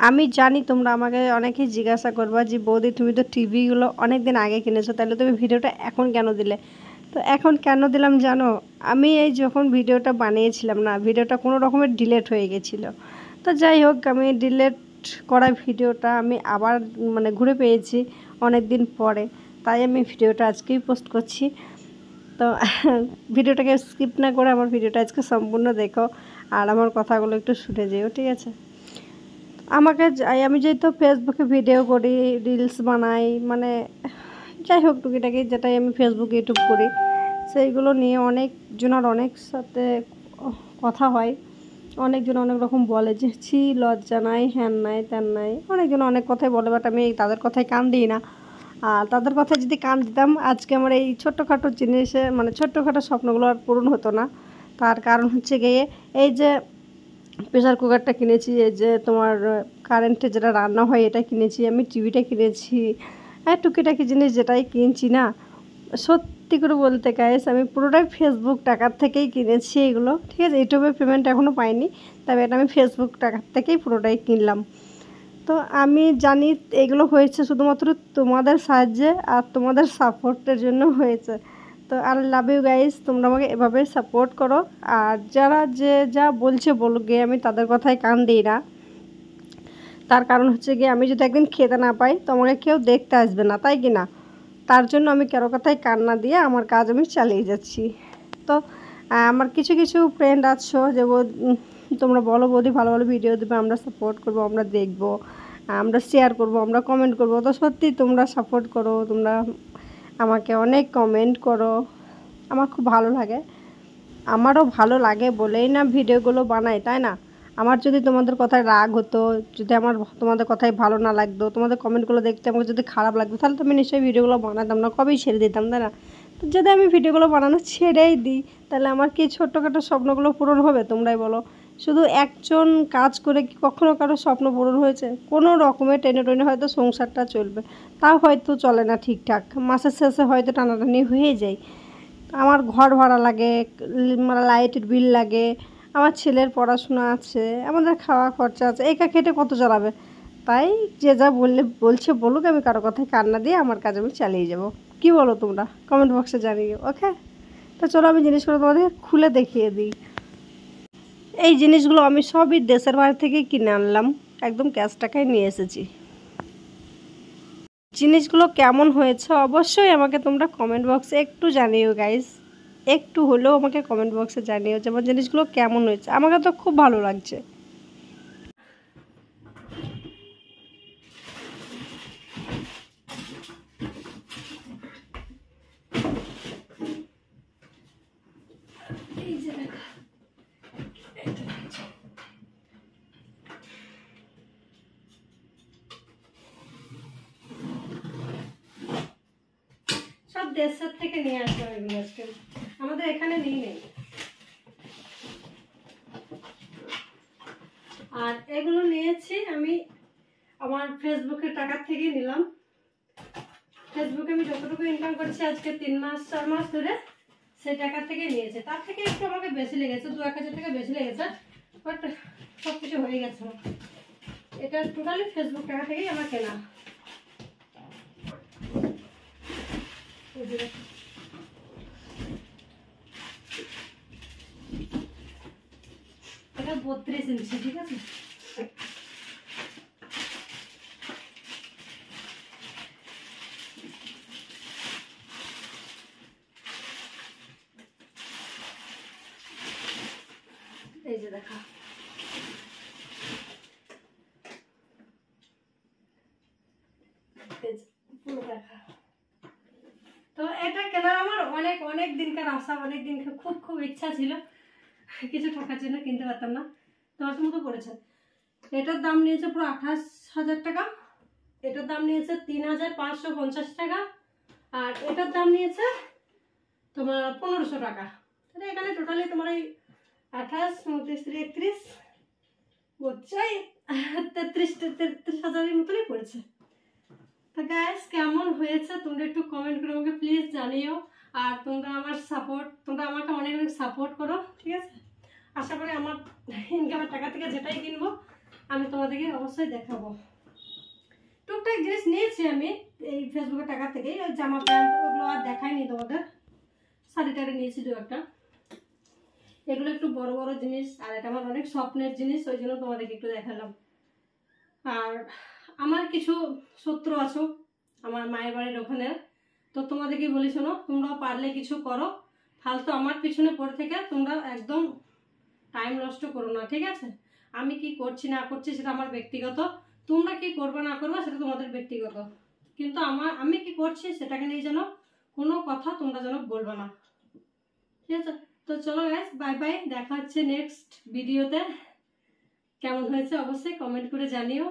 আমি জানি তোমরা আমাকে অনেকেই জিজ্ঞাসা করবা যে বৌদি তুমি তো টিভিগুলো অনেক দিন আগে কিনেছো, তাহলে তুমি ভিডিওটা এখন কেন দিলে? তো এখন কেন দিলাম জানো, আমি এই যখন ভিডিওটা বানিয়েছিলাম না, ভিডিওটা কোনো রকমের ডিলেট হয়ে গেছিলো। তো যাই হোক, আমি ডিলেট করা ভিডিওটা আমি আবার মানে ঘুরে পেয়েছি অনেক দিন পরে, তাই আমি ভিডিওটা আজকেই পোস্ট করছি। তো ভিডিওটাকে স্কিপ না করে আমার ভিডিওটা আজকে সম্পূর্ণ দেখো, আর আমার কথাগুলো একটু শুনে যেও, ঠিক আছে? আমি যেহেতু ফেসবুকে ভিডিও করি, রিলস বানাই, মানে যাই হোক টুকিটাকি যেটাই আমি ফেসবুক ইউটিউব করি, সেইগুলো নিয়ে অনেকজনের অনেক সাথে কথা হয়। অনেকজন অনেক রকম বলে যে ছি লজ্জা নাই, হ্যান নাই, ত্যান নাই, অনেকজন অনেক কথাই বলে, বাট আমি তাদের কথায় কান দিই না। আর তাদের কথায় যদি কান দিতাম, আজকে আমার এই ছোট্টখাটো জিনিসে মানে ছোট্টখাটো স্বপ্নগুলো আর পূরণ হতো না। তার কারণ হচ্ছে গিয়ে এই যে প্রেসার কুকারটা কিনেছি, এই যে তোমার কারেন্টে যেটা রান্না হয় এটা কিনেছি, আমি টিভিটা কিনেছি, হ্যাঁ টুকিটাকি জিনিস যেটাই কিনছি না, সত্যি করে বলতে গাইস আমি পুরোটাই ফেসবুক টাকার থেকেই কিনেছি এগুলো, ঠিক আছে? ইউটিউবে পেমেন্ট এখনও পাইনি, তবে এটা আমি ফেসবুক টাকার থেকেই পুরোটাই কিনলাম। তো আমি জানি এগুলো হয়েছে শুধুমাত্র তোমাদের সাহায্যে আর তোমাদের সাপোর্টের জন্য হয়েছে। তো আর লাভ ইউ গাইস, তোমরা আমাকে এভাবে সাপোর্ট করো। আর যারা যে যা বলছে বলুক গে, আমি তাদের কথায় কান দিই না। তার কারণ হচ্ছে গিয়ে আমি যদি একদিন খেতে না পাই তো আমাকে কেউ দেখতে আসবে না, তাই কি না? তার জন্য আমি কারো কথায় কান না দিয়ে আমার কাজ আমি চালিয়ে যাচ্ছি। তো আমার কিছু কিছু ফ্রেন্ড আছো যে তোমরা বলো বৌদি ভালো ভালো ভিডিও দেবে, আমরা সাপোর্ট করবো, আমরা দেখবো, আমরা শেয়ার করব, আমরা কমেন্ট করব। তো সত্যি তোমরা সাপোর্ট করো, তোমরা আমাকে অনেক কমেন্ট করো, আমার খুব ভালো লাগে। আমারও ভালো লাগে বলেই না ভিডিওগুলো বানাই, তাই না? আমার যদি তোমাদের কথায় রাগ হতো, যদি আমার তোমাদের কথায় ভালো না লাগতো, তোমাদের কমেন্টগুলো দেখতে আমাকে যদি খারাপ লাগতো, তাহলে তো আমি নিশ্চয়ই ভিডিওগুলো বানাতাম না, কবেই ছেড়ে দিতাম, তাই না? তো যদি আমি ভিডিওগুলো বানানো ছেড়েই দিই, তাহলে আমার কি ছোট্টখাটো স্বপ্নগুলো পূরণ হবে তোমরাই বলো? শুধু একজন কাজ করে কি কখনো কারো স্বপ্ন পূরণ হয়েছে? কোনো রকমে টেনে টেনে হয়তো সংসারটা চলবে, তাও হয়তো চলে না ঠিকঠাক, মাসের শেষে হয়তো টানাটানি হয়ে যায়। আমার ঘর ভাড়া লাগে, লাইটের বিল লাগে, আমার ছেলের পড়াশোনা আছে, আমাদের খাওয়া খরচা আছে, একা খেটে কত চালাবে? তাই যে যা বলছে বলুক, আমি কারো কথায় কান্না দিয়ে আমার কাজ আমি চালিয়ে যাব। কি বলো তোমরা? কমেন্ট বক্সে জানিও, ওকে? তো চলো আমি জিনিসগুলো তোমাদের খুলে দেখিয়ে দিই। এই জিনিসগুলো আমি সবই দেশের বাইরে থেকে কিনে আনলাম, একদম ক্যাশ টাকায় নিয়ে এসেছি। জিনিসগুলো কেমন হয়েছে অবশ্যই আমাকে তোমরা কমেন্ট বক্সে একটু জানিও গাইস, একটু হলেও আমাকে কমেন্ট বক্সে জানিও যে আমার জিনিসগুলো কেমন হয়েছে। আমাকে তো খুব ভালো লাগছে। সব দেশের থেকে নিয়ে আসলাম এগুলো, আজকে আমাদের এখানে নেই। আর এগুলো নিয়েছি আমি আমার ফেসবুকের টাকার থেকেই নিলাম। ফেসবুকে আমি যতটুকু ইনকাম করছি আজকে 3 মাস 4 মাস ধরে, সেই টাকার থেকে নিয়েছে। তার থেকে একটু আমাকে বেশি লেগেছে, 2-1000 টাকা বেশি লেগেছে, বাট সব কিছু হয়ে গেছে। এটা টোটালি ফেসবুক টাকা থেকেই আমার কেনা। এটা 32 ইঞ্চি, ঠিক আছে? এই যে দেখা, পুরো দেখা। তো এটা কেনার আমার অনেক অনেক দিনকার আশা, অনেক দিন খুব খুব ইচ্ছা ছিল, কিছু টাকার জন্য কিনতে পারতাম না। তোমার মতো পড়েছে। এটার দাম নিয়েছে পুরো 28,000 টাকা, এটার দাম নিয়েছে 3,550 টাকা, আর এটার দাম নিয়েছে তোমার 1500 টাকা। তাহলে এখানে টোটালি তোমার এই 28, 29, 31 বলছাই 33,000-33,000-এর মতনই পড়েছে। তো গাইস কেমন হয়েছে তোমরা একটু কমেন্ট করে আমাকে প্লিজ জানিও। আর তোমরা আমাকে অনেক অনেক সাপোর্ট করো, ঠিক আছে? আশা করি আমার ইনকামের টাকা থেকে যেটাই কিনবো আমি তোমাদেরকে অবশ্যই দেখাবো। টুকটাক জিনিস নিয়েছি আমি এই ফেসবুকের টাকা থেকে, ওই জামা প্যান্ট ওগুলো আর দেখাইনি তোমাদের, শাড়ি টাড়ি নিয়েছি দু একটা। এগুলো একটু বড় বড় জিনিস, আর এটা আমার অনেক স্বপ্নের জিনিস, ওই জন্য তোমাদেরকে একটু দেখালাম। আর আমার কিছু শত্রু আছো আমার মায়ের বাড়ির ওখানে, তো তোমাদেরকে বলি শোনো, তোমরাও পারলে কিছু করো, ফালতু আমার পিছনে পড়ে থেকে তোমরা একদম টাইম নষ্ট করো না, ঠিক আছে? আমি কি করছি না করছি সেটা আমার ব্যক্তিগত, তোমরা কি করবে না করবে সেটা তোমাদের ব্যক্তিগত, কিন্তু আমি কি করছি সেটাকে নিয়ে যেন কোনো কথা তোমরা যেন বলবে না, ঠিক আছে? তো চলো গাইস, বাই বাই, দেখা হচ্ছে নেক্সট ভিডিওতে। কেমন হয়েছে অবশ্যই কমেন্ট করে জানিও।